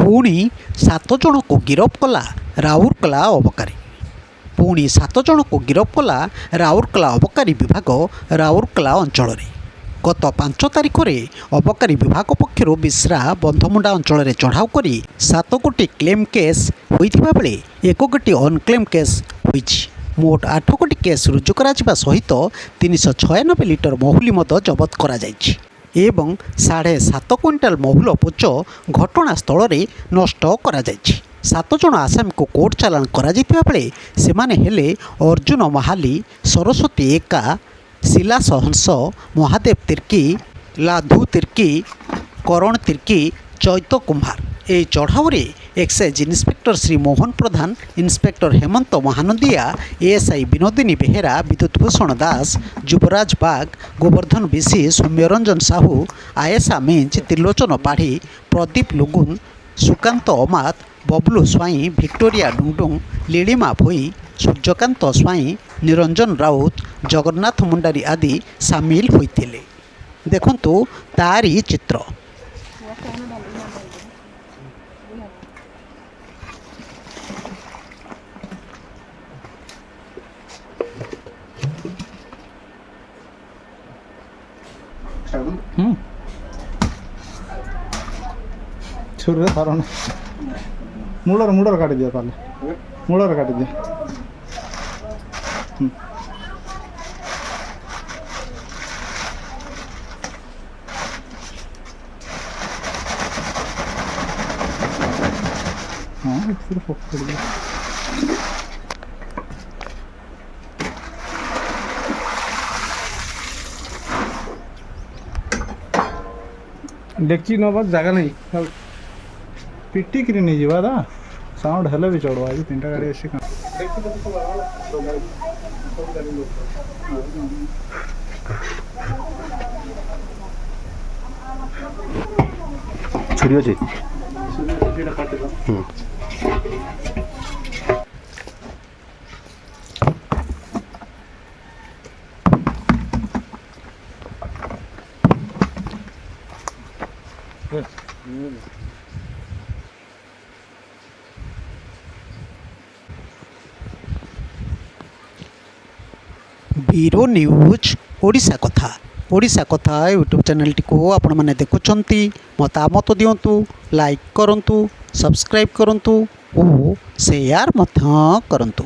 ପୁଣି 7 ଜଣଙ୍କୁ ଗିରଫ କଲା ରାଉରକେଲା ଅବକାରୀ। ପୁଣି 7 ଜଣଙ୍କୁ ଗିରଫ କଲା ରାଉରକେଲା ଅବକାରୀ ବିଭାଗ ରାଉରକେଲା ଅଞ୍ଚଳରେ। ଗତ 5 ତାରିଖରେ ଅବକାରୀ ବିଭାଗ ପକ୍ଷରୁ ବିଶ୍ରା ବନ୍ଧମୁଣ୍ଡା ଅଞ୍ଚଳରେ ଚଢ଼ାଉ କରି 7 ଗୋଟି କ୍ଲେମ୍ କେସ୍ ହୋଇଥିବା ବେଳେ 1 ଗୋଟି ଅନକ୍ଲେମ୍ କେସ୍ ହୋଇଛି। ମୋଟ 8 ଗୋଟି କେସ୍ ରୁଜୁ କରାଯିବା ସହିତ 396 ଲିଟର ମହୁଲି ମଦ ଜବତ କରାଯାଇଛି ଏବଂ 7.5 କ୍ୱିଣ୍ଟାଲ ମହୁଲ ପୋଚ ଘଟଣାସ୍ଥଳରେ ନଷ୍ଟ କରାଯାଇଛି। 7 ଜଣ ଆସାମୀଙ୍କୁ କୋର୍ଟ ଚାଲାଣ କରାଯାଇଥିବା ବେଳେ ସେମାନେ ହେଲେ ଅର୍ଜୁନ ମାହାଲି, ସରସ୍ୱତୀ ଏକା, ଶିଲାସ ହଂସ, ମହାଦେବ ତିର୍କି, ଲାଧୁ ତିର୍କି, କରଣ ତିର୍କି, ଚୈତ କୁମ୍ଭାର। ଏହି ଚଢ଼ାଉରେ ଏକ୍ସାଇଜ୍ ଇନ୍ସପେକ୍ଟର ଶ୍ରୀ ମୋହନ ପ୍ରଧାନ, ଇନ୍ସପେକ୍ଟର ହେମନ୍ତ ମହାନନ୍ଦିଆ, ଏଏସ୍ଆଇ ବିନୋଦିନୀ ବେହେରା, ବିଦ୍ୟୁତ ଭୂଷଣ ଦାସ, ଯୁବରାଜ ବାଗ, ଗୋବର୍ଦ୍ଧନ ବିଶି, ସୌମ୍ୟରଞ୍ଜନ ସାହୁ, ଆୟେଶା ମିଞ୍ଜ, ତ୍ରିଲୋଚନ ପାଢ଼ୀ, ପ୍ରଦୀପ ଲୁଗୁନ, ସୁକାନ୍ତ ଅମାତ, ବବଲୁ ସ୍ୱାଇଁ, ଭିକ୍ଟୋରିଆ ଡୁଙ୍ଗଡୁଙ୍ଗ, ଲିଳିମା ଭୋଇ, ସୂର୍ଯ୍ୟକାନ୍ତ ସ୍ୱାଇଁ, ନିରଞ୍ଜନ ରାଉତ, ଜଗନ୍ନାଥ ମୁଣ୍ଡାରୀ ଆଦି ସାମିଲ ହୋଇଥିଲେ। ଦେଖନ୍ତୁ ତାରି ଚିତ୍ର। ଛୁରୀରେ ଧରନି, ମୂଳର କାଟିଦିଅ, ତାହେଲେ ମୂଳର କାଟିଦିଅ। ହଁ ଏଥିରେ ପକେଇଦିଅ। ଡେକ୍ଚି ନେବା ଜାଗା ନାହିଁ, ପିଟିକିରି ନେଇଯିବା ଦା, ସାଉଣ୍ଡ ହେଲେ ବି ଚଢ଼ବା। ଆଜି 3ଟା ଗାଡ଼ି ଆସି ଛୁରୀ ଅଛି। ବ୍ୟୁରୋ ନ୍ୟୁଜ୍ ଓଡ଼ିଶା କଥା। ଓଡ଼ିଶା କଥା ୟୁଟ୍ୟୁବ୍ ଚ୍ୟାନେଲଟିକୁ ଆପଣମାନେ ଦେଖୁଛନ୍ତି, ମତାମତ ଦିଅନ୍ତୁ, ଲାଇକ୍ କରନ୍ତୁ, ସବସ୍କ୍ରାଇବ୍ କରନ୍ତୁ ଓ ସେୟାର ମଧ୍ୟ କରନ୍ତୁ।